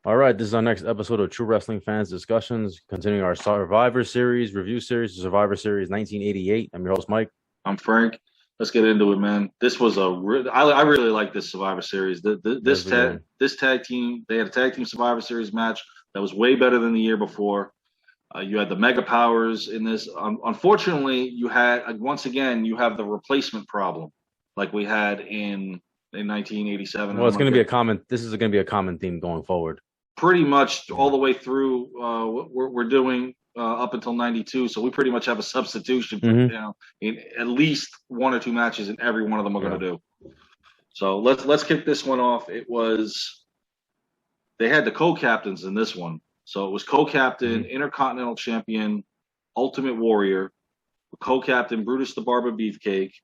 All right, this is our next episode of True Wrestling Fans Discussions, continuing our Survivor Series review series, Survivor Series 1988. I'm your host, Mike. I'm Frank. Let's get into it, man. This was I really like this Survivor Series. Yes, we do. This tag team, they had a tag team Survivor Series match that was way better than the year before. You had the Mega Powers in this. Unfortunately, you had once again you have the replacement problem, like we had in 1987. Well, it's going to be a common. This is going to be a common theme going forward. Pretty much Yeah. all the way through. We're doing up until 92, so we pretty much have a substitution for in at least one or two matches in every one of them we're Yeah. going to do. So let's kick this one off. They had the co-captains in this one. So it was co-captain, Intercontinental Champion, Ultimate Warrior, co-captain Brutus the Barber Beefcake.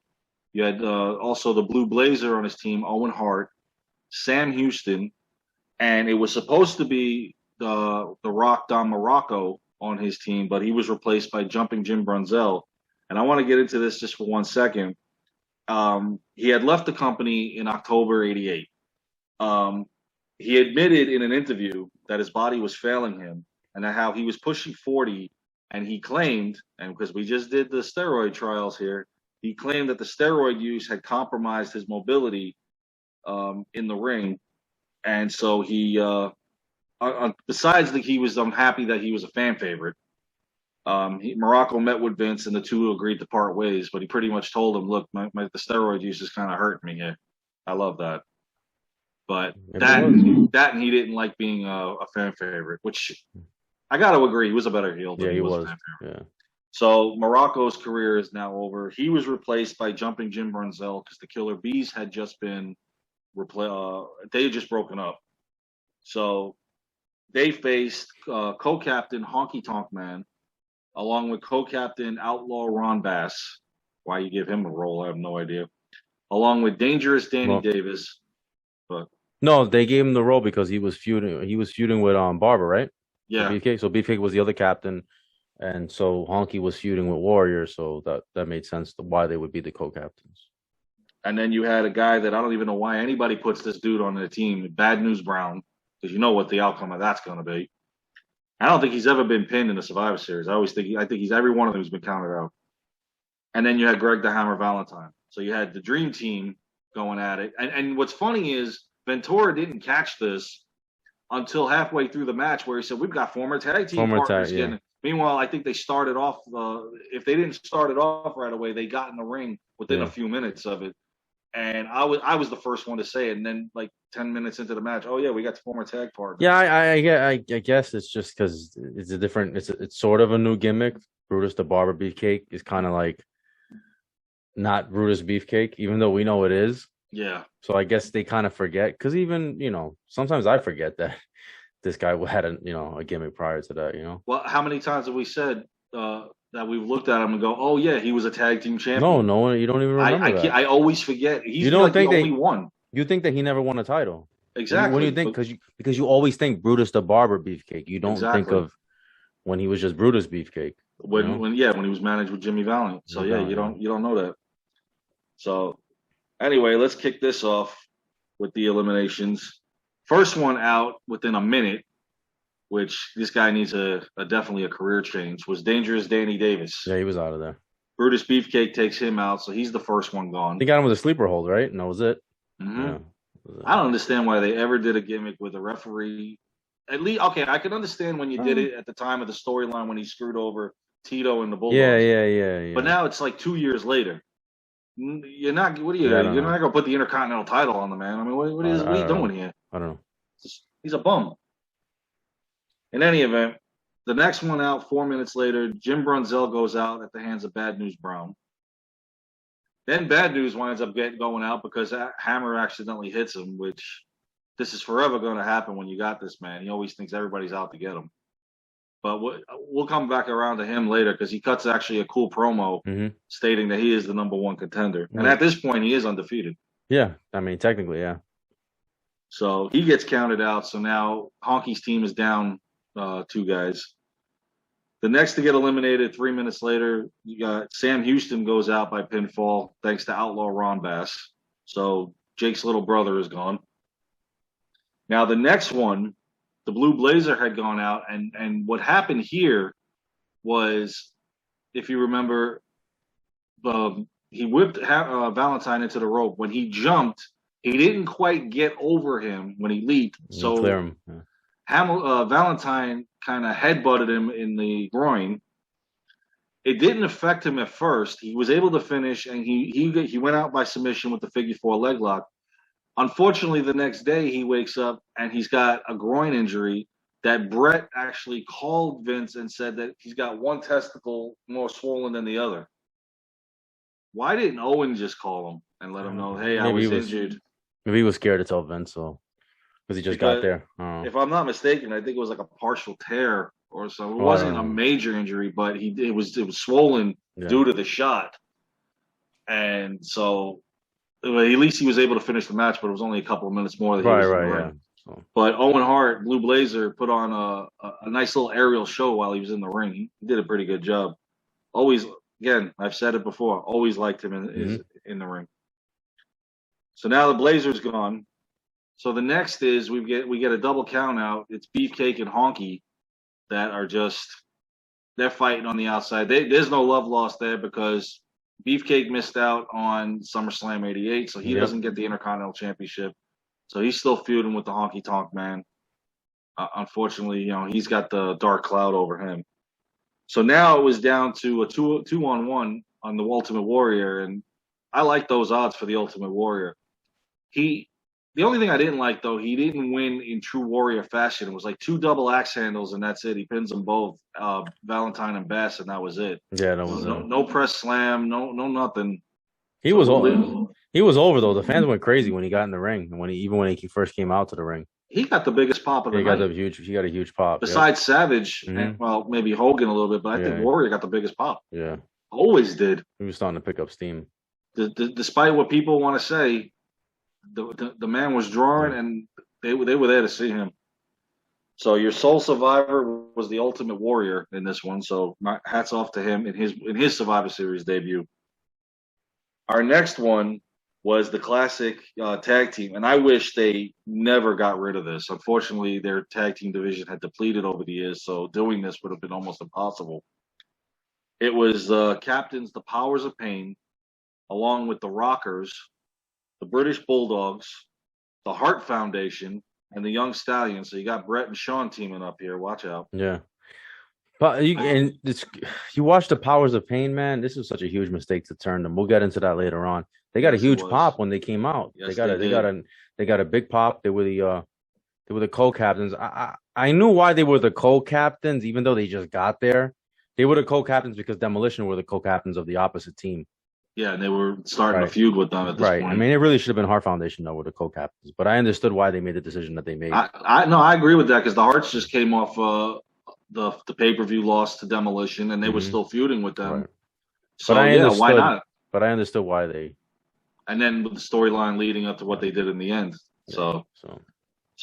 You had also the Blue Blazer on his team, Owen Hart, Sam Houston, and it was supposed to be the Rock Don Morocco on his team, but he was replaced by Jumping Jim Brunzell. And I want to get into this just for 1 second. He had left the company in October '88. He admitted in an interview that his body was failing him and how he was pushing 40. And he claimed, and because we just did the steroid trials here, he claimed that the steroid use had compromised his mobility in the ring. And so besides that, he was unhappy that he was a fan favorite. Morocco met with Vince, and the two agreed to part ways. But he pretty much told him, "Look, the steroid use is kind of hurting me here. I love that, but and he didn't like being a fan favorite, which I got to agree, he was a better heel than he was a fan favorite. Yeah. So Morocco's career is now over. He was replaced by Jumping Jim Brunzell because the Killer Bees had just been they had just broken up. So they faced co-captain Honky Tonk Man, along with co-captain Outlaw Ron Bass. Why you give him a role, I have no idea. Along with Dangerous Danny Davis. But no, they gave him the role because he was feuding. He was feuding with Barber, right? Yeah. Beefcake. So Beefcake was the other captain, and so Honky was feuding with Warrior. So that made sense to why they would be the co-captains. And then you had a guy that I don't even know why anybody puts this dude on their team, Bad News Brown, because you know what the outcome of that's going to be. I don't think he's ever been pinned in a Survivor Series. I think he's every one of them who's been counted out. And then you had Greg the Hammer Valentine. So you had the Dream Team going at it. And what's funny is Ventura didn't catch this until halfway through the match, where he said, "We've got former tag team partners." Yeah. Meanwhile, I think they started off. If they didn't start it off right away, they got in the ring within a few minutes of it. And I was the first one to say it, and then like 10 minutes into the match, oh yeah, we got the former tag partners. Yeah, I guess it's just because it's a different. It's sort of a new gimmick. Brutus the Barber Beefcake is kind of like not Brutus Beefcake, even though we know it is. Yeah. So I guess they kind of forget, because even sometimes I forget that this guy had a gimmick prior to that. Well, how many times have we said that we've looked at him and go, "Oh yeah, he was a tag team champion"? No, you don't even remember that. I always forget. You don't think the only one. You think that he never won a title? Exactly. When you think, because you always think Brutus the Barber Beefcake. You don't think of when he was just Brutus Beefcake. When he was managed with Jimmy Valiant. So yeah, you don't know that. So anyway, let's kick this off with the eliminations. First one out within a minute, which this guy needs definitely a career change, was Dangerous Danny Davis. Yeah, he was out of there. Brutus Beefcake takes him out, so he's the first one gone. They got him with a sleeper hold, right? And that was it. Mm-hmm. Yeah. I don't understand why they ever did a gimmick with a referee. At least, okay, I can understand when you did it at the time of the storyline when he screwed over Tito and the Bulldogs. Yeah. But now it's like 2 years later. You're not. What are you? You're not gonna put the Intercontinental title on the man. I mean, what are you doing here? I don't know. He's a bum. In any event, the next one out 4 minutes later, Jim Brunzell goes out at the hands of Bad News Brown. Then Bad News winds up going out because Hammer accidentally hits him, which this is forever going to happen when you got this man. He always thinks everybody's out to get him. But we'll come back around to him later because he cuts actually a cool promo stating that he is the #1 contender. And at this point, he is undefeated. Yeah, I mean, technically, yeah. So he gets counted out. So now Honky's team is down 2 guys. The next to get eliminated 3 minutes later, you got Sam Houston goes out by pinfall thanks to Outlaw Ron Bass. So Jake's little brother is gone. Now the next one, the Blue Blazer had gone out, and what happened here was, if you remember, he whipped Valentine into the rope. When he jumped, he didn't quite get over him when he leaped. So clear him. Yeah. Valentine kind of headbutted him in the groin. It didn't affect him at first. He was able to finish, and he went out by submission with the figure 4 leg lock. Unfortunately, the next day he wakes up and he's got a groin injury that Brett actually called Vince and said that he's got one testicle more swollen than the other. Why didn't Owen just call him and let him know, hey, I was injured? Maybe he was scared to tell Vince, so because he just got there. If I'm not mistaken, I think it was like a partial tear or something. It wasn't a major injury, but it was swollen due to the shot. And so at least he was able to finish the match, but it was only a couple of minutes more that he was in the ring. So. But Owen Hart, Blue Blazer, put on a nice little aerial show while he was in the ring. He did a pretty good job. Always, again, I've said it before, always liked him in the ring. So now the Blazer's gone. So the next is we get a double count out. It's Beefcake and Honky that are they're fighting on the outside. There's no love lost there because Beefcake missed out on SummerSlam '88, so he doesn't get the Intercontinental Championship. So he's still feuding with the Honky Tonk Man. Unfortunately, he's got the dark cloud over him. So now it was down to a 2-on-1 on the Ultimate Warrior, and I like those odds for the Ultimate Warrior. The only thing I didn't like, though, he didn't win in true Warrior fashion. It was like 2 double axe handles, and that's it. He pins them both, Valentine and Bass, and that was it. Yeah, that was no press slam, no nothing. He was over. He was over though. The fans went crazy when he got in the ring, and when he first came out to the ring. He got the biggest pop of the night. He got a huge pop. Besides Savage, and maybe Hogan a little bit, but I think Warrior got the biggest pop. Yeah, always did. He was starting to pick up steam. Despite what people want to say, the man was drawing, and they were there to see him. So your sole survivor was the Ultimate Warrior in this one. So my hats off to him in his Survivor Series debut. Our next one was the classic tag team, and I wish they never got rid of this. Unfortunately, their tag team division had depleted over the years, so doing this would have been almost impossible. It was captains, the Powers of Pain, along with the Rockers, the British Bulldogs, the Hart Foundation, and the Young Stallions. So you got Brett and Sean teaming up here. Watch out. Yeah. But you watch the Powers of Pain, man. This was such a huge mistake to turn them. We'll get into that later on. They got a huge pop when they came out. Yes, they got a big pop. They were the co-captains. I knew why they were the co-captains, even though they just got there. They were the co-captains because Demolition were the co-captains of the opposite team. Yeah, and they were starting a feud with them at this point. I mean, it really should have been Hart Foundation though with the co-captains, but I understood why they made the decision that they made. I agree with that because the Harts just came off the pay-per-view loss to Demolition, and they were still feuding with them. Right. So why not? But I understood why they. And then with the storyline leading up to what they did in the end. So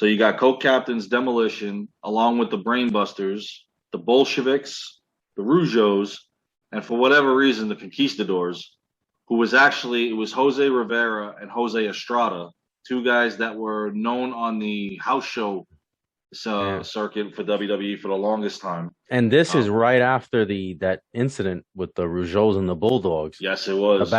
you got co-captains Demolition along with the Brainbusters, the Bolsheviks, the Rougeaus, and for whatever reason the Conquistadors, who was it was Jose Rivera and Jose Estrada, 2 guys that were known on the house show circuit for WWE for the longest time. And this is right after that incident with the Rougeaus and the Bulldogs. Yes, it was.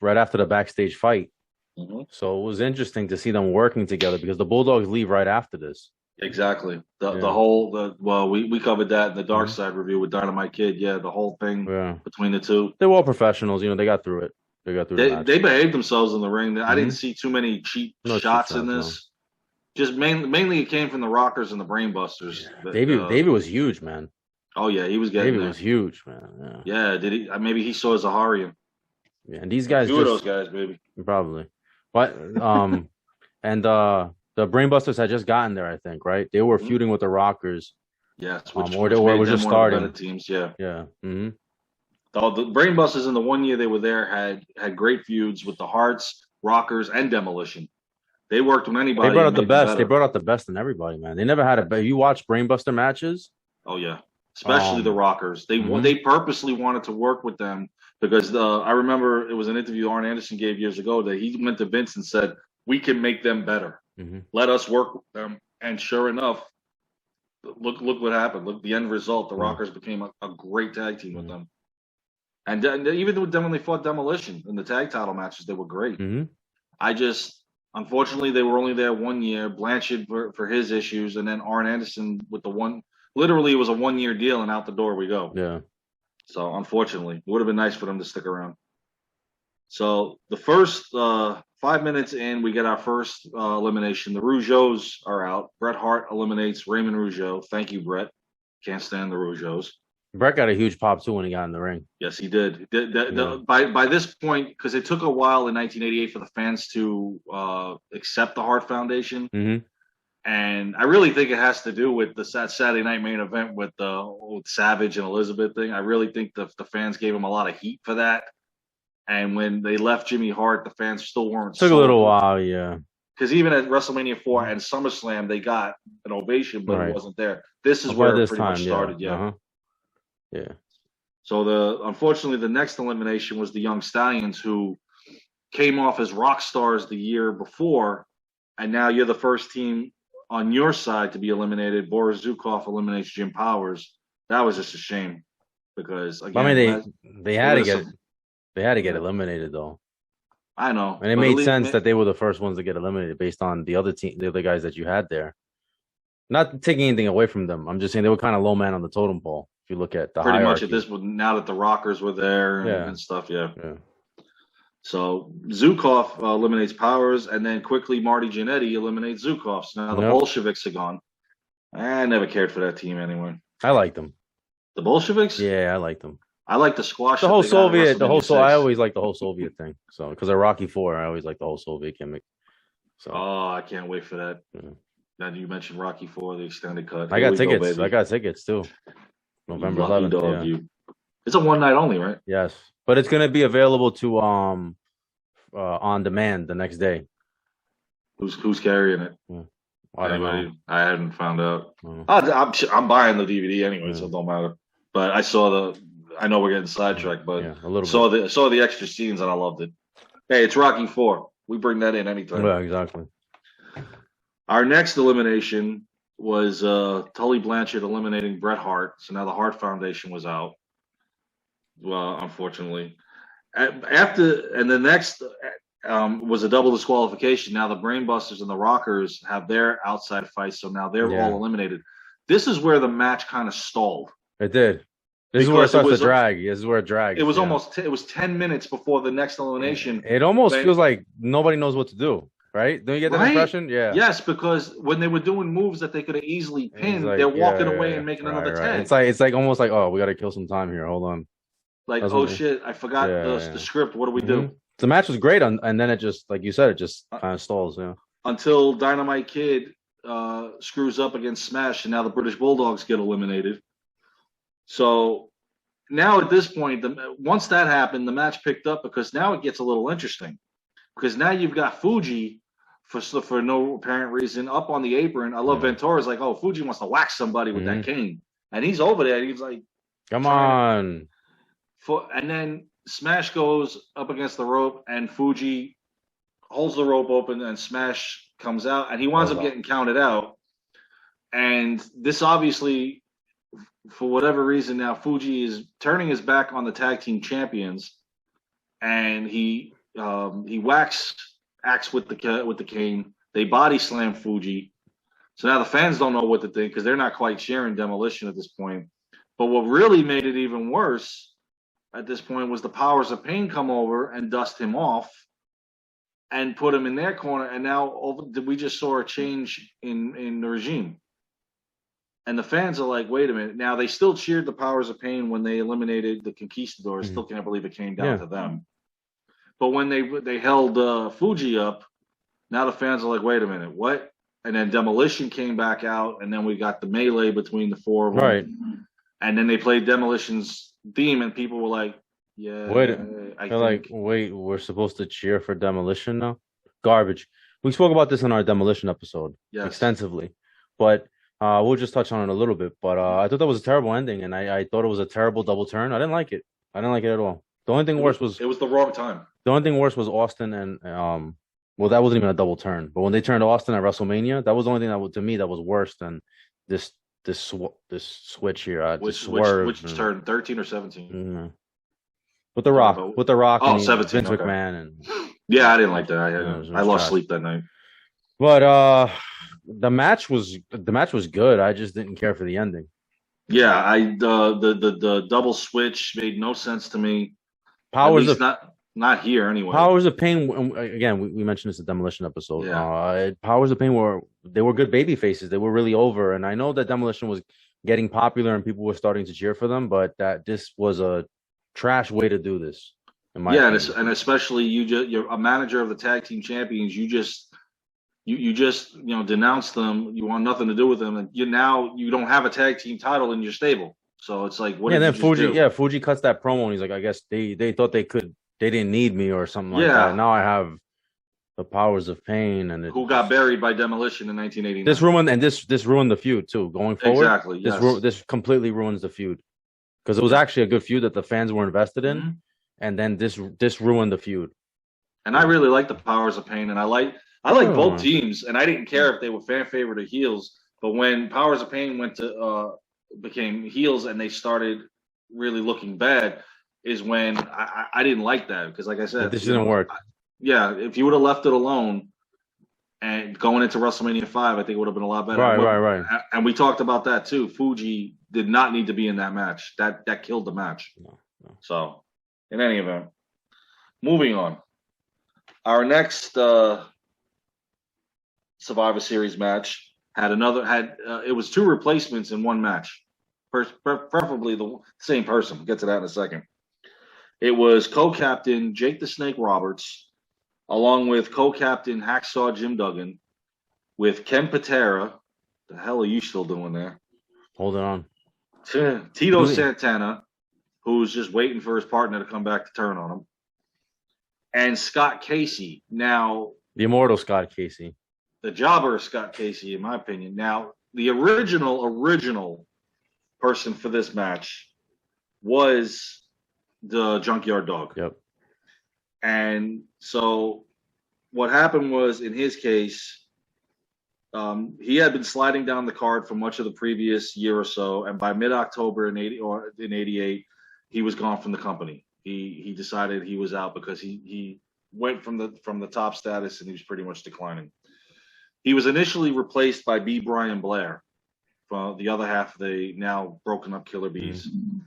Right after the backstage fight. Mm-hmm. So it was interesting to see them working together because the Bulldogs leave right after this. Exactly. We covered that in the Dark Side review with Dynamite Kid. Yeah, the whole thing between the two. They were all professionals. They got through it. They behaved themselves in the ring. I didn't see too many cheap shots in this. No. Just mainly it came from the Rockers and the Brainbusters. Yeah. David was huge, man. Oh yeah, he was getting David was huge, man. Yeah, did he? Maybe he saw Zaharian. Yeah, and these guys, 2 of those guys, maybe. Probably. But and the Brainbusters had just gotten there, I think, right? They were feuding with the Rockers. Yes, or they were just starting. Teams, yeah. Yeah. Mm-hmm. The Brainbusters in the 1 year they were there had great feuds with the Hearts, Rockers, and Demolition. They worked with anybody. They brought out the best. They brought out the best in everybody, man. They never had a. You watch Brainbuster matches? Oh yeah, especially the Rockers. They purposely wanted to work with them because I remember it was an interview Arn Anderson gave years ago that he went to Vince and said, "We can make them better. Let us work with them." And sure enough, look what happened. Look the end result. The Rockers became a great tag team with them. And even with them when they fought Demolition in the tag title matches, they were great. Unfortunately, they were only there 1 year. Blanchard for his issues, and then Arn Anderson with the one. Literally, it was a 1 year deal, and out the door we go. Yeah. So unfortunately, it would have been nice for them to stick around. So the first 5 minutes in, we get our first elimination. The Rougeaus are out. Bret Hart eliminates Raymond Rougeau. Thank you, Bret. Can't stand the Rougeaus. Bret got a huge pop too when he got in the ring. Yes, he did. By this point, because it took a while in 1988 for the fans to accept the Hart Foundation, and I really think it has to do with the Saturday Night Main Event with the Savage and Elizabeth thing. I really think the fans gave him a lot of heat for that. And when they left Jimmy Hart, the fans still weren't. Took a little while, yeah. Because even at WrestleMania 4 and SummerSlam, they got an ovation, but it wasn't there. This is where it pretty much started, yeah. So unfortunately, the next elimination was the Young Stallions, who came off as rock stars the year before, and now you're the first team on your side to be eliminated. Boris Zukov eliminates Jim Powers. That was just a shame because again, I mean they had to get eliminated though. I know, and it made sense that they were the first ones to get eliminated based on the other guys that you had there. Not taking anything away from them, I'm just saying they were kind of low man on the totem pole. If you look at the pretty hierarchy. much at this point, now that the Rockers were there and stuff, So Zukov eliminates Powers, and then quickly Marty Jannetty eliminates Zukov. So now the Bolsheviks are gone. I never cared for that team anyway. I liked them. The Bolsheviks? Yeah, I liked them. I like the squash. The whole Soviet, I always like the whole Soviet thing. So because of Rocky IV, I always like the whole Soviet gimmick. So I can't wait for that. Now you mentioned Rocky IV, the extended cut. I got tickets. I got tickets too. November 11th. It's a one night only, right? Yes, but it's gonna be available to on demand the next day. Who's carrying it? I haven't found out. I'm buying the DVD anyway, so it don't matter. But I know we're getting sidetracked, but a little bit. saw the extra scenes and I loved it. Hey, it's Rocky IV. We bring that in anytime. Yeah, exactly. Our next elimination was Tully Blanchard eliminating Bret Hart. So now the Hart Foundation was out. Well, unfortunately. And the next was a double disqualification. Now the Brainbusters and the Rockers have their outside fights, so now they're all eliminated. This is where the match kind of stalled. It did. This is where it starts to drag. This is where it drags. It was it was 10 minutes before the next elimination. It almost feels like nobody knows what to do. Right? Don't you get that impression? Yeah. Yes, because when they were doing moves that they could have easily pinned, they're walking away and making another tag. It's like almost like, oh, we got to kill some time here. Hold on. Like, shit, I forgot the script. What do we do? The match was great, and then it just, like you said, it just kind of stalls. Yeah. Until Dynamite Kid screws up against Smash, and now the British Bulldogs get eliminated. So now at this point, once that happened, the match picked up because now it gets a little interesting. Because now you've got Fuji for no apparent reason up on the apron. I love Ventura's like, Fuji wants to whack somebody with that cane, and he's over there. He's like, "Come on!" And then Smash goes up against the rope, and Fuji holds the rope open, and Smash comes out, and he winds up getting counted out. And this obviously, for whatever reason, now Fuji is turning his back on the tag team champions, and he whacks Axe with the cane. They body slam Fuji. So now the fans don't know what to think because they're not quite sharing Demolition at this point. But what really made it even worse at this point was the Powers of Pain come over and dust him off and put him in their corner. And now we just saw a change in the regime. And the fans are like, wait a minute. Now, they still cheered the Powers of Pain when they eliminated the Conquistadors. Still can't believe it came down to them. But when they held Fuji up, now the fans are like, wait a minute, what? And then Demolition came back out, and then we got the melee between the four of them. Right. And then they played Demolition's theme, and people were like, yeah. Wait, we're supposed to cheer for Demolition now? Garbage. We spoke about this in our Demolition episode extensively. But we'll just touch on it a little bit. But I thought that was a terrible ending, and I thought it was a terrible double turn. I didn't like it. I didn't like it at all. The only thing worse was... It was the wrong time. The only thing worse was Austin and... well, that wasn't even a double turn. But when they turned Austin at WrestleMania, that was the only thing that to me that was worse than this this switch here, this Which swerve. turned 13 or 17? Mm-hmm. With the Rock, Oh, and 17, Vince okay. McMahon, and yeah, I didn't like that. I lost trash. sleep that night. But the match was good. I just didn't care for the ending. Yeah, the double switch made no sense to me. Powers of not here anyway. Powers of Pain. Again, we mentioned this in the Demolition episode. Yeah. Powers of Pain were good baby faces. They were really over, and I know that Demolition was getting popular and people were starting to cheer for them, but that this was a trash way to do this. In my opinion. And especially you're a manager of the tag team champions. You just denounce them. You want nothing to do with them, and you don't have a tag team title in your stable. So it's like, what? Yeah, then Fuji cuts that promo, and he's like, I guess they thought they didn't need me or something like that. Now I have the Powers of Pain, and who got buried by Demolition in 1989. This ruined the feud too. Going forward, exactly. Yes. This completely ruins the feud because it was actually a good feud that the fans were invested in, mm-hmm. and then this ruined the feud. And I really like the Powers of Pain, and I like both teams, and I didn't care if they were fan favorite or heels. But when Powers of Pain became heels and they started really looking bad, is when I didn't like that, because like I said, this didn't work. If you would have left it alone and going into WrestleMania 5, I think it would have been a lot better. Right. And we talked about that too. Fuji did not need to be in that match. That killed the match. No. So, in any event, moving on. Our next Survivor Series match it was two replacements in one match, preferably the same person. We'll get to that in a second. It was co-captain Jake the Snake Roberts, along with co-captain Hacksaw Jim Duggan, with Ken Patera. The hell are you still doing there? Hold it on. Tito Santana, who's just waiting for his partner to come back to turn on him, and Scott Casey. Now, the immortal Scott Casey. The jobber Scott Casey, in my opinion. Now, the original person for this match was the Junkyard Dog. Yep. And so what happened was, in his case, he had been sliding down the card for much of the previous year or so, and by mid-October in 88, he was gone from the company. He decided he was out because he went from the top status and he was pretty much declining. He was initially replaced by B. Brian Blair from the other half of the now broken up Killer Bees. Mm-hmm.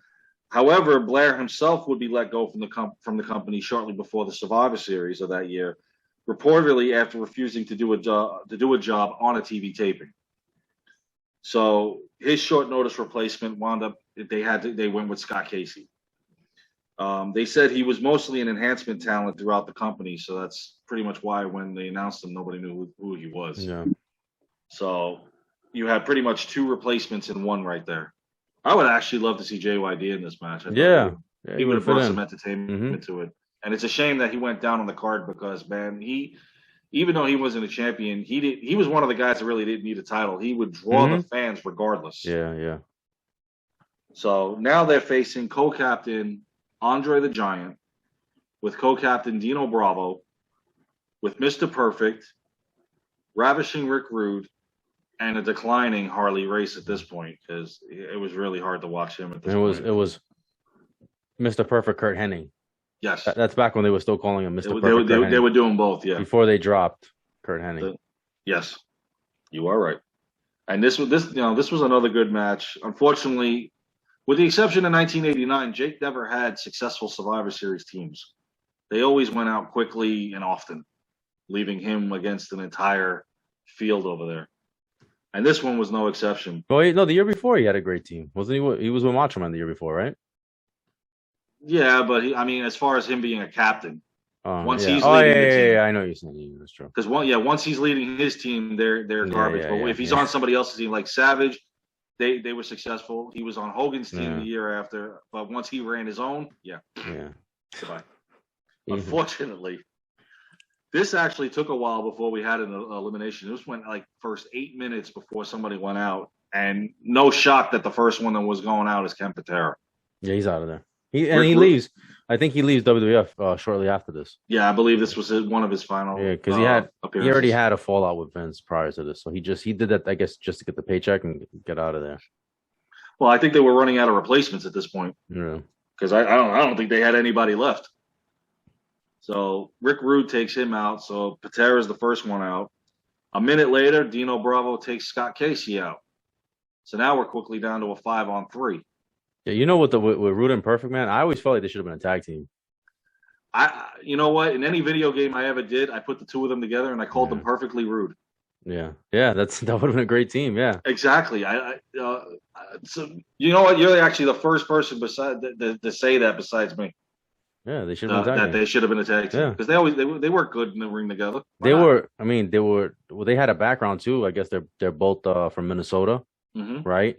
However, Blair himself would be let go from the company shortly before the Survivor Series of that year, reportedly after refusing to do a job on a TV taping. So his short notice replacement wound up. They went with Scott Casey. They said he was mostly an enhancement talent throughout the company, so that's pretty much why when they announced him, nobody knew who he was. Yeah. So you had pretty much two replacements in one right there. I would actually love to see JYD in this match. He would have brought some entertainment to it. And it's a shame that he went down on the card because, man, even though he wasn't a champion, he was one of the guys that really didn't need a title. He would draw the fans regardless. Yeah. So now they're facing co-captain Andre the Giant, with co-captain Dino Bravo, with Mr. Perfect, ravishing Rick Rude, and a declining Harley Race at this point, because it was really hard to watch him at this point. It was Mr. Perfect Kurt Hennig. Yes. That's back when they were still calling him Mr. Perfect. They were doing both, yeah. Before they dropped Kurt Hennig. Yes. You are right. And this was another good match. Unfortunately, with the exception of 1989, Jake never had successful Survivor Series teams. They always went out quickly and often, leaving him against an entire field over there. And this one was no exception. Well, no, the year before he had a great team. Wasn't he? He was with Macho Man the year before, right? Yeah, but as far as him being a captain, once he's leading the team. I know you're saying that's true. Because once he's leading his team, they're garbage. But if he's on somebody else's team, like Savage, they were successful. He was on Hogan's team the year after, but once he ran his own, goodbye. Unfortunately, this actually took a while before we had an elimination. This went like first 8 minutes before somebody went out, and no shock that the first one that was going out is Ken Patera. Yeah, he's out of there. He leaves. I think he leaves WWF shortly after this. Yeah, I believe this was one of his final. Yeah, because he already had a fallout with Vince prior to this, so he did that, I guess, just to get the paycheck and get out of there. Well, I think they were running out of replacements at this point Yeah. because I don't think they had anybody left. So Rick Rude takes him out. So Patera's the first one out. A minute later, Dino Bravo takes Scott Casey out. So now we're quickly down to a 5-on-3. Yeah, you know what with Rude and Perfect, man, I always felt like they should have been a tag team. You know what? In any video game I ever did, I put the two of them together and I called them Perfectly Rude. Yeah, that would have been a great team. Yeah, exactly. So you know what? You're actually the first person to say that besides me. Yeah, they should have been a tag team. They should have been a tag team because they work good in the ring together. They were. I mean, they had a background too. I guess they're both from Minnesota, right?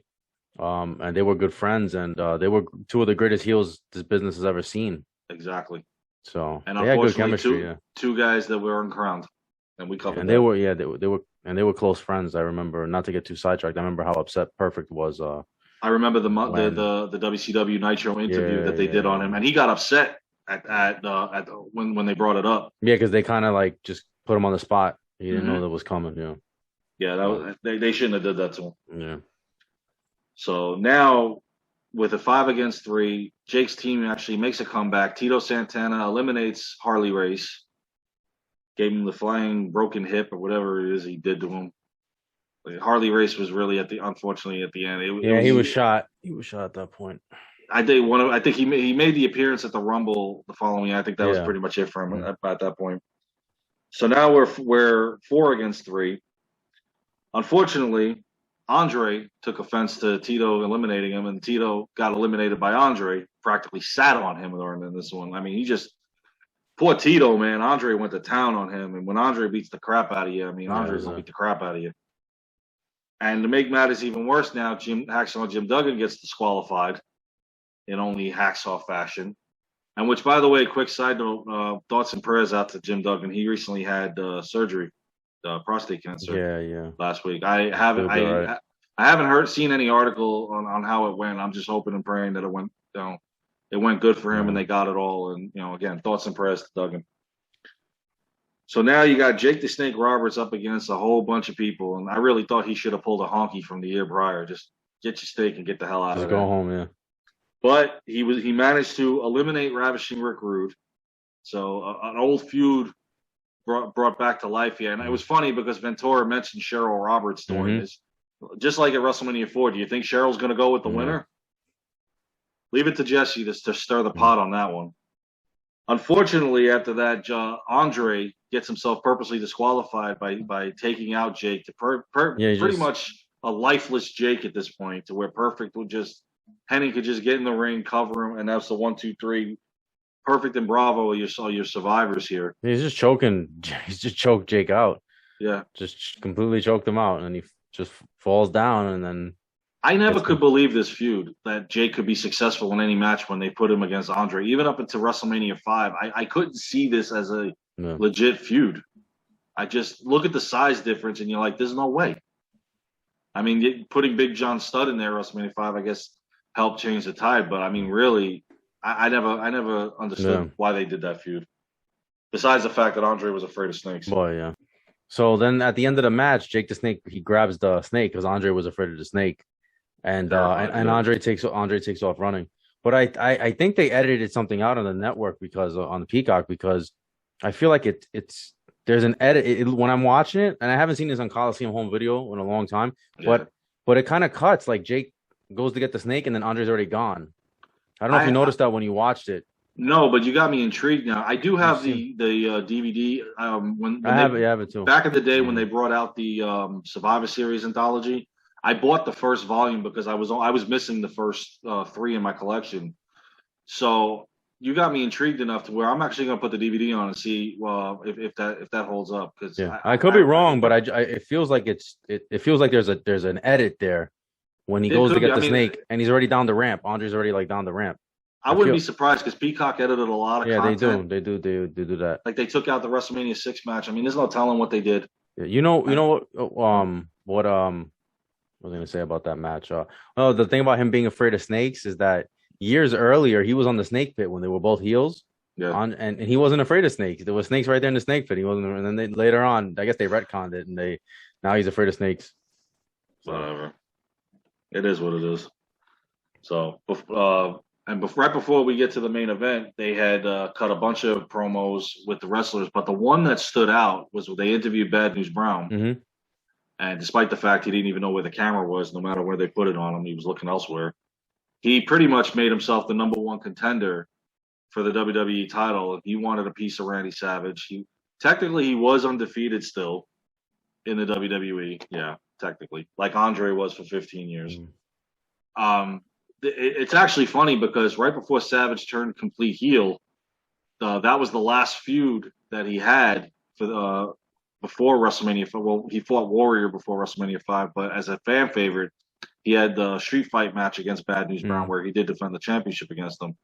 And they were good friends, and they were two of the greatest heels this business has ever seen. Exactly. So and they had good unfortunately, chemistry. two guys that were uncrowned, and we covered. And they were close friends. I remember, not to get too sidetracked. I remember how upset Perfect was. I remember the WCW Nitro interview that they did on him, and he got upset when they brought it up. Yeah, because they kind of like just put him on the spot. He didn't know that was coming. Yeah. Yeah, they shouldn't have did that to him. Yeah. So now, with a 5-against-3, Jake's team actually makes a comeback. Tito Santana eliminates Harley Race, gave him the flying broken hip or whatever it is he did to him. Harley Race was really unfortunately at the end. He was shot. He was shot at that point. I think he made the appearance at the Rumble the following year. I think that was pretty much it for him at that point. So now we're 4-against-3. Unfortunately, Andre took offense to Tito eliminating him, and Tito got eliminated by Andre. Practically sat on him during this one. I mean, poor Tito, man. Andre went to town on him, and when Andre beats the crap out of you, I mean, Andre's gonna beat the crap out of you. And to make matters even worse, now Hacksaw Jim Duggan gets disqualified in only hacksaw fashion. And which, by the way, quick side note, thoughts and prayers out to Jim Duggan. He recently had surgery, prostate cancer. Last week. I haven't seen any article on how it went. I'm just hoping and praying that it went good for him and they got it all. And again, thoughts and prayers to Duggan. So now you got Jake the Snake Roberts up against a whole bunch of people, and I really thought he should have pulled a honky from the year prior. Just get your steak and get the hell out of there. Just go home, yeah. But he managed to eliminate Ravishing Rick Rude. So an old feud brought back to life here. And it was funny because Ventura mentioned Cheryl Roberts during this. Just like at WrestleMania 4, do you think Cheryl's going to go with the winner? Leave it to Jesse to stir the pot on that one. Unfortunately, after that, Andre gets himself purposely disqualified by taking out Jake to pretty much a lifeless Jake at this point, to where Perfect would Henny could just get in the ring, cover him, and that's the 1, 2, 3. Perfect and Bravo are your survivors here. He's just choked Jake out. Yeah. Just completely choked him out, and he just falls down, and then... I never could believe this feud, that Jake could be successful in any match when they put him against Andre. Even up until WrestleMania 5, I couldn't see this as a legit feud. I just look at the size difference, and you're like, there's no way. I mean, putting Big John Studd in there, WrestleMania 5, I guess, helped change the tide. But, I mean, really, I never understood why they did that feud. Besides the fact that Andre was afraid of snakes. Boy, yeah. So then at the end of the match, Jake the Snake, he grabs the snake because Andre was afraid of the snake. And Andre takes off running. But I think they edited something out on the network because on the Peacock, because I feel like there's an edit when I'm watching it, and I haven't seen this on Coliseum home video in a long time, but it kind of cuts, like Jake goes to get the snake and then Andre's already gone. I don't know if you noticed that when you watched it. No, but you got me intrigued now. I do have the DVD. I have it too. Back in the day when they brought out the Survivor Series anthology, I bought the first volume because I was missing the first 3 in my collection. So you got me intrigued enough to where I'm actually going to put the DVD on and see if that holds up. Because I could be wrong, but it feels like it feels like there's an edit there when he goes to get the snake and he's already down the ramp. Andre's already like down the ramp. I wouldn't be surprised because Peacock edited a lot of content. They do that. Like they took out the WrestleMania 6 match. I mean, there's no telling what they did. Yeah, what I was going to say about that match. The thing about him being afraid of snakes is that years earlier, he was on the snake pit when they were both heels. Yeah. And he wasn't afraid of snakes. There were snakes right there in the snake pit. He wasn't. And then later on, I guess they retconned it, and now he's afraid of snakes. Whatever. It is what it is. So, right before we get to the main event, they had cut a bunch of promos with the wrestlers, but the one that stood out was when they interviewed Bad News Brown. Mm-hmm. And despite the fact he didn't even know where the camera was, no matter where they put it on him, he was looking elsewhere. He pretty much made himself the number one contender for the WWE title. He wanted a piece of Randy Savage. Technically he was undefeated still in the WWE. Yeah, technically, like Andre was for 15 years. It's actually funny because right before Savage turned complete heel, that was the last feud that he had for before WrestleMania. Well, he fought Warrior before WrestleMania 5, but as a fan favorite, he had the street fight match against Bad News Brown where he did defend the championship against him.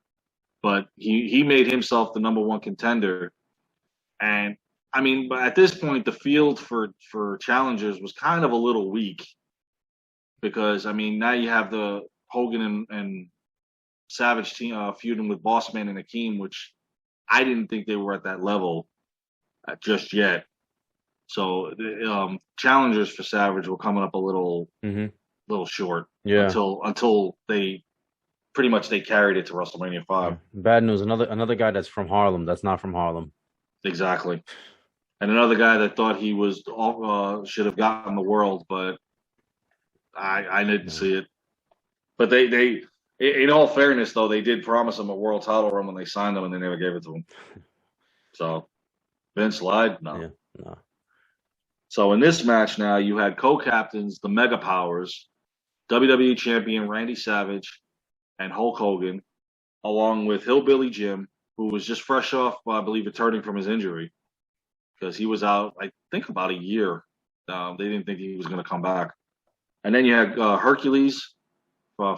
But he made himself the number one contender. And I mean, but at this point, the field for challengers was kind of a little weak because I mean now you have the Hogan and Savage team feuding with Bossman and Akeem, which I didn't think they were at that level just yet. So the challengers for Savage were coming up a little short. Yeah. Until they pretty much they carried it to WrestleMania 5. Yeah. Bad news. Another guy that's from Harlem. That's not from Harlem. Exactly. And another guy that thought he was should have gotten the world, but I didn't see it. But they in all fairness though, they did promise him a world title run when they signed him, and they never gave it to him. So Vince lied? No. Yeah, no. So in this match now, you had co-captains, the Mega Powers, WWE Champion Randy Savage and Hulk Hogan, along with Hillbilly Jim, who was just fresh off, I believe, returning from his injury because he was out, I think, about a year. They didn't think he was going to come back. And then you had Hercules,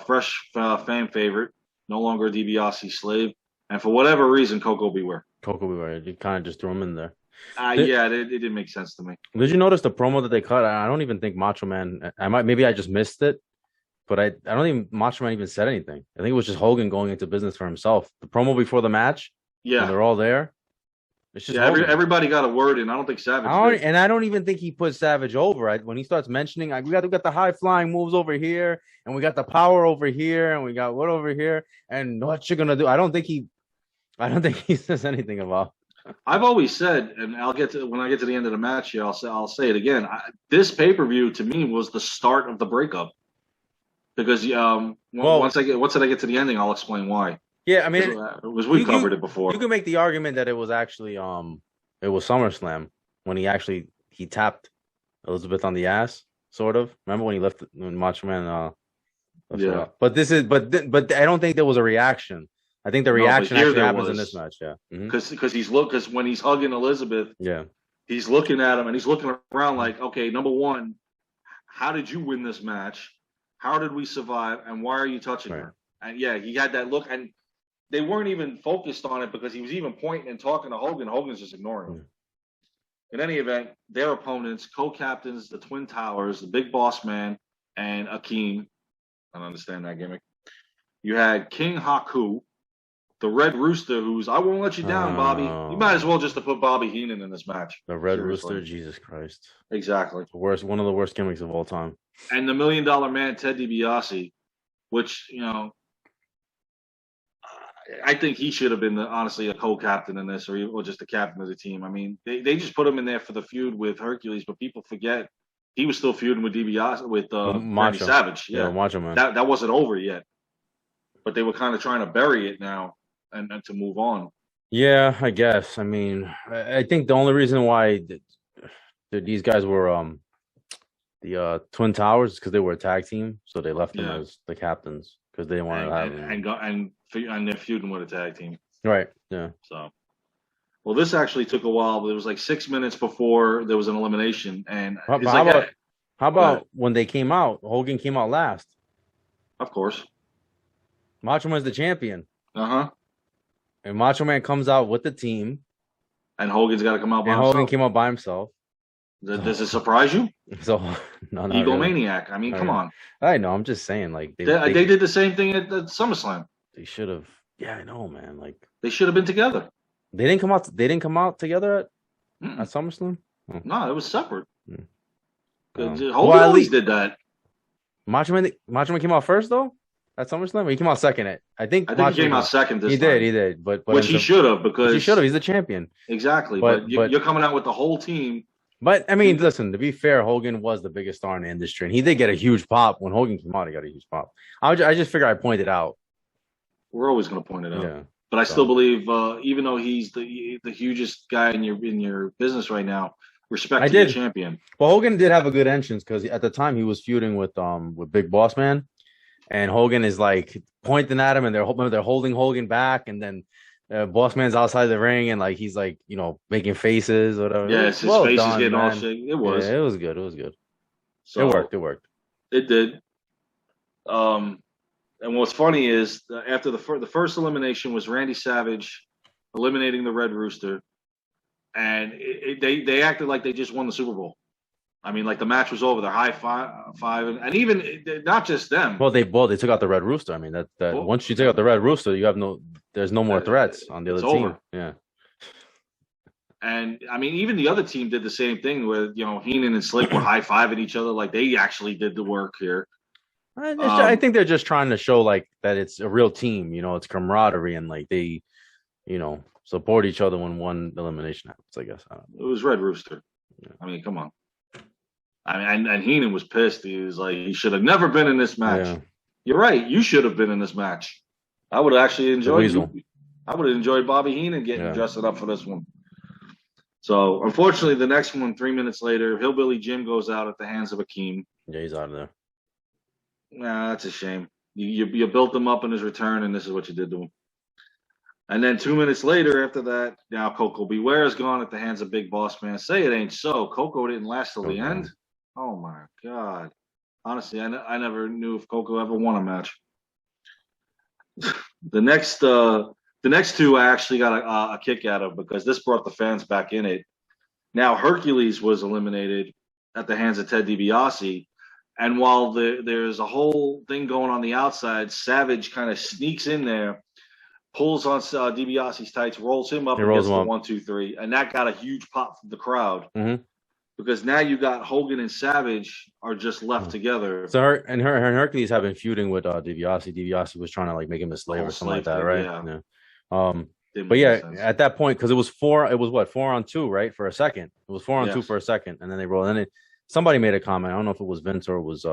fresh fan favorite, no longer a DiBiase slave, and for whatever reason, Coco Beware. Coco Beware. You kind of just threw him in there. Yeah, it didn't make sense to me. Did you notice the promo that they cut? I don't even think Macho Man. Maybe I just missed it, but I don't think Macho Man even said anything. I think it was just Hogan going into business for himself. The promo before the match, yeah, when they're all there. It's just everybody got a word in. I don't think Savage did. And I don't even think he put Savage over. When he starts mentioning, we got the high flying moves over here, and we got the power over here, and we got what over here, and what you're gonna do. I don't think he says anything about. I've always said, and when I get to the end of the match here, I'll say it again. This pay-per-view to me was the start of the breakup because once I get to the ending, I'll explain why. Yeah, I mean, we've covered it before. You can make the argument that it was actually it was SummerSlam when he tapped Elizabeth on the ass, sort of. Remember when Macho Man yeah. But I don't think there was a reaction. I think the reaction actually happens in this match, yeah. Because when he's hugging Elizabeth, yeah, he's looking at him and he's looking around like, okay, number one, how did you win this match? How did we survive? And why are you touching her? And yeah, he had that look, and they weren't even focused on it because he was even pointing and talking to Hogan. Hogan's just ignoring him. In any event, their opponents, co-captains, the Twin Towers, the Big Boss Man, and Akeem. I don't understand that gimmick. You had King Haku, the Red Rooster, who's I won't let you down, Bobby. You might as well just have put Bobby Heenan in this match. The Red Rooster, Jesus Christ. Exactly. One of the worst gimmicks of all time. And the $1 Million Man, Ted DiBiase, which, I think he should have been honestly a co-captain in this, or just a captain of the team. I mean, they just put him in there for the feud with Hercules, but people forget he was still feuding with DiBiase with Randy Savage. Yeah, Macho Man. That wasn't over yet, but they were kind of trying to bury it now and to move on. Yeah, I guess. I mean, I think the only reason why these guys were the Twin Towers is because they were a tag team, so they left them as the captains because they didn't want to have them. And they're feuding with a tag team. Right, yeah. So, well, this actually took a while, but it was like 6 minutes before there was an elimination. And how about when they came out? Hogan came out last. Of course. Macho Man's the champion. Uh-huh. And Macho Man comes out with the team. And Hogan's got to come out by himself. Hogan came out by himself. Does it surprise you? So, no, egomaniac. Really. I mean, come on. I know. I'm just saying, like they did the same thing at SummerSlam. They should have. Yeah, I know, man. Like they should have been together. They didn't come out. They didn't come out together at SummerSlam. Oh. No, it was separate. Hogan always did that. Macho Man came out first though at SummerSlam? He came out second. I think he came out second this time. He did. But which he should have, because he should have. He's the champion. Exactly. But you're coming out with the whole team. But I mean, listen, to be fair, Hogan was the biggest star in the industry, and he did get a huge pop when Hogan came out. He got a huge pop. I just figure I point it out. We're always going to point it out. Yeah. But I still believe, even though he's the hugest guy in your business right now, respect to the champion. Well, Hogan did have a good entrance because at the time he was feuding with Big Boss Man, and Hogan is like pointing at him, and they're holding Hogan back, and then Boss Man's outside the ring, and like he's like making faces or whatever. Yes, his face is getting all shit. It was. Yeah, it was good. It was good. So it worked. It did. And what's funny is after the first elimination was Randy Savage eliminating the Red Rooster, and they acted like they just won the Super Bowl. I mean, like the match was over. They're high five, and even not just them. Well, they took out the Red Rooster. I mean, once you take out the Red Rooster, there's no more threats on the other team. Over. Yeah. And I mean, even the other team did the same thing where Heenan and Slick were high fiving each other, like they actually did the work here. I think they're just trying to show like that it's a real team, it's camaraderie, and like they, support each other when one elimination happens. I guess it was Red Rooster. Yeah. I mean, come on. I mean, and Heenan was pissed. He was like, he should have never been in this match. Yeah. You're right. You should have been in this match. I would have actually enjoyed. I would have enjoyed Bobby Heenan getting dressed up for this one. So unfortunately, the next one, 3 minutes later, Hillbilly Jim goes out at the hands of Akeem. Yeah, he's out of there. Nah, that's a shame. You built him up in his return, and this is what you did to him. And then 2 minutes later, after that, now Coco Beware is gone at the hands of Big Boss Man. Say it ain't so. Coco didn't last till the end. Oh my God! Honestly, I never knew if Coco ever won a match. The next two I actually got a kick out of because this brought the fans back in it. Now Hercules was eliminated at the hands of Ted DiBiase. And while there's a whole thing going on the outside, Savage kind of sneaks in there, pulls on DiBiase's tights, rolls him up against the 1, 2, 3, and that got a huge pop from the crowd because now you got Hogan and Savage are just left together. So her and Hercules have been feuding with DiBiase. DiBiase was trying to like make him a slave or something like that, right? Yeah. But yeah, at that point, because it was 4-on-2, right? For a second, it was 4-on-2 for a second, and then they rolled. And somebody made a comment. I don't know if it was Vince or it was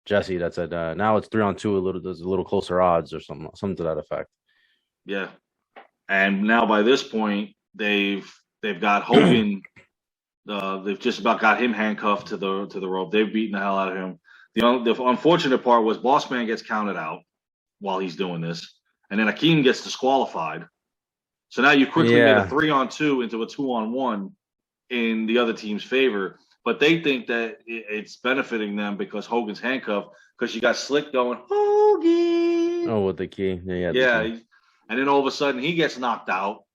Jesse that said now it's 3-on-2. There's a little closer odds or something to that effect. Yeah, and now by this point they've got Hogan. They've just about got him handcuffed to the rope. They've beaten the hell out of him. The unfortunate part was Boss Man gets counted out while he's doing this, and then Akeem gets disqualified. So now you quickly made a 3-on-2 into a 2-on-1 in the other team's favor. But they think that it's benefiting them because Hogan's handcuffed because you got Slick going, Hogan. Oh, with the key. Yeah. And then all of a sudden he gets knocked out.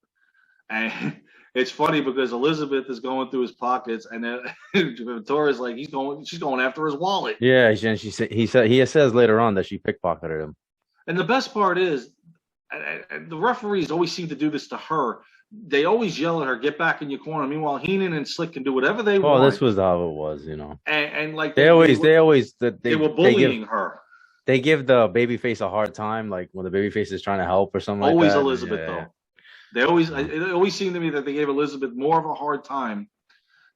And it's funny because Elizabeth is going through his pockets and then Victoria's like, she's going after his wallet. Yeah. And he says later on that she pickpocketed him. And the best part is the referees always seem to do this to her. They always yell at her, "Get back in your corner." Meanwhile, Heenan and Slick can do whatever they want. Oh, this was how it was, And like they were bullying her. They give the babyface a hard time, like when the babyface is trying to help or something. Always like that. Elizabeth though. They always it always seemed to me that they gave Elizabeth more of a hard time.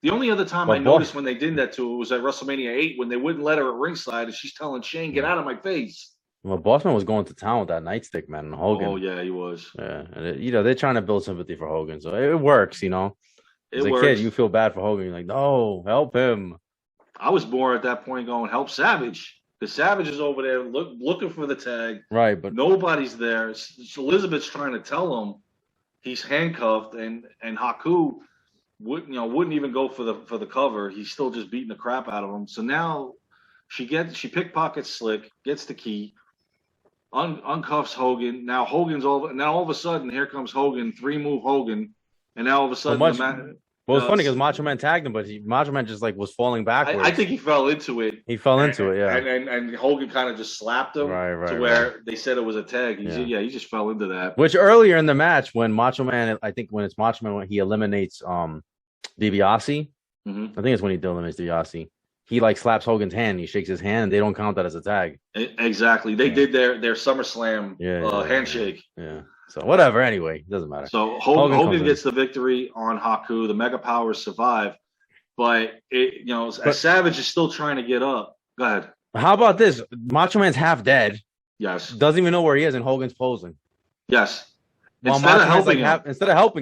The only other time I noticed when they did that to her was at WrestleMania 8 when they wouldn't let her at ringside and she's telling Shane, "Get out of my face." Well, Bossman was going to town with that nightstick, man, and Hogan. Oh yeah, he was. Yeah, and they're trying to build sympathy for Hogan, so it works, As a kid, you feel bad for Hogan. You're like, no, help him. I was more at that point going, help Savage, because Savage is over there looking for the tag. Right, but nobody's there. So Elizabeth's trying to tell him he's handcuffed, and Haku wouldn't even go for the cover. He's still just beating the crap out of him. So now she pickpockets Slick, gets the key. Uncuffs Hogan. Now Hogan's over. Now all of a sudden, here comes Hogan, 3-move Hogan, and now all of a sudden, it's funny because Macho Man tagged him, but Macho Man just like was falling backwards. I think he fell into it. And Hogan kind of just slapped him to where they said it was a tag. He just fell into that. Which earlier in the match, when Macho Man, I think when it's Macho Man when he eliminates DiBiase, I think it's when he eliminates DiBiase. he like slaps Hogan's hand. He shakes his hand, and they don't count that as a tag. Exactly. They did their SummerSlam handshake. Yeah. So whatever. Anyway, doesn't matter. So Hogan gets the victory on Haku. The Mega Powers survive, but Savage is still trying to get up. Go ahead. How about this? Macho Man's half dead. Yes. Doesn't even know where he is, and Hogan's posing. Yes. Instead of helping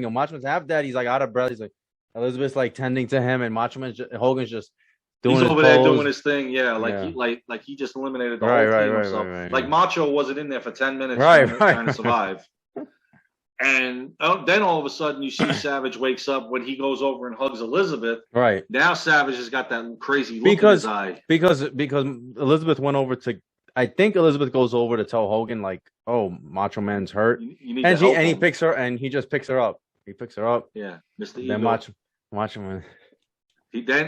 him, Macho Man's half dead. He's like out of breath. He's like Elizabeth's like tending to him, and Hogan's just doing. He's over there doing his thing. Yeah, he just eliminated the whole team himself. Right. Like Macho wasn't in there for 10 minutes trying to survive. And then all of a sudden, you see Savage wakes up when he goes over and hugs Elizabeth. Right now, Savage has got that crazy look in his eye because Elizabeth went over to. I think Elizabeth goes over to tell Hogan like, "Oh, Macho Man's hurt," and he picks her and he just picks her up. He picks her up. Yeah, Mr. Then Macho Man.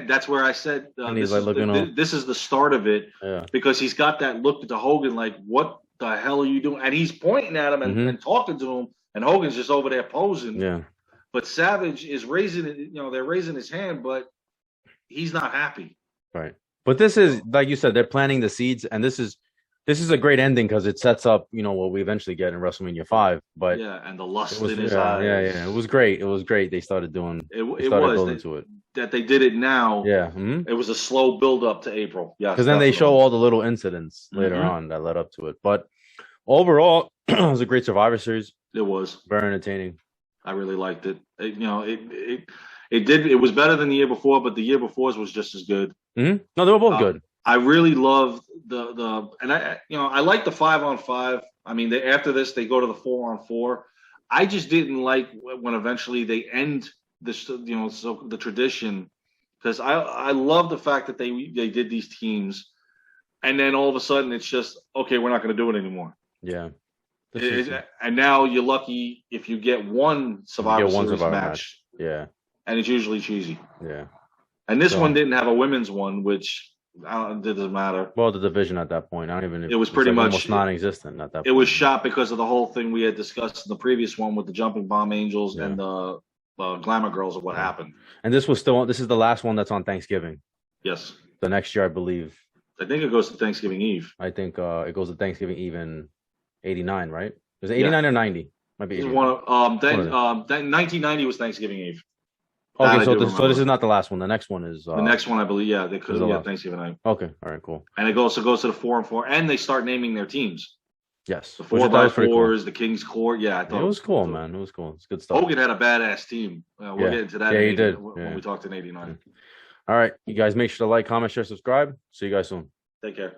That's where I said this is the start of it because he's got that look to Hogan like, "What the hell are you doing?" And he's pointing at him and talking to him. And Hogan's just over there posing. Yeah. But Savage is raising it, they're raising his hand, but he's not happy. Right. But this is, like you said, they're planting the seeds, and this is a great ending because it sets up, what we eventually get in WrestleMania 5. But and the lust in his eyes. Yeah. It was great. It was great. They started doing that they did it now. Yeah. It was a slow build up to April. Yeah. Because then they show all the little incidents later on that led up to it. But overall, it was a great Survivor Series. It was very entertaining. I really liked it. It was better than the year before, but the year before's was just as good. Mm-hmm. No, they were both good. I really loved I like the 5-on-5. I mean, after this they go to the 4-on-4. I just didn't like when eventually they end this, so the tradition, because I love the fact that they did these teams, and then all of a sudden it's just okay, we're not going to do it anymore. Yeah. And now you're lucky if you get one Survivor Series match. Yeah. And it's usually cheesy. Yeah. And this one didn't have a women's one, which doesn't matter. Well, the division at that point, I don't even. It was pretty much almost non-existent at that point. It was shot because of the whole thing we had discussed in the previous one with the Jumping Bomb Angels and the Glamour Girls of what happened. And this is the last one that's on Thanksgiving. Yes. The next year, I believe. I think it goes to Thanksgiving Eve. I think it goes to Thanksgiving Eve in 89, right? Was it 89 or 90? Might be 89. 1990 was Thanksgiving Eve. Okay, so this is not the last one. The next one is the next one, I believe. Yeah, they could have Thanksgiving night. Okay, all right, cool. And it also goes to the 4-on-4, and they start naming their teams. Yes, the 4x4s, the King's Court. Yeah, I thought it was cool, man. It was cool. It's good stuff. Hogan had a badass team. We'll get into that. Yeah, he did when we talked in '89. All right, you guys, make sure to like, comment, share, subscribe. See you guys soon. Take care.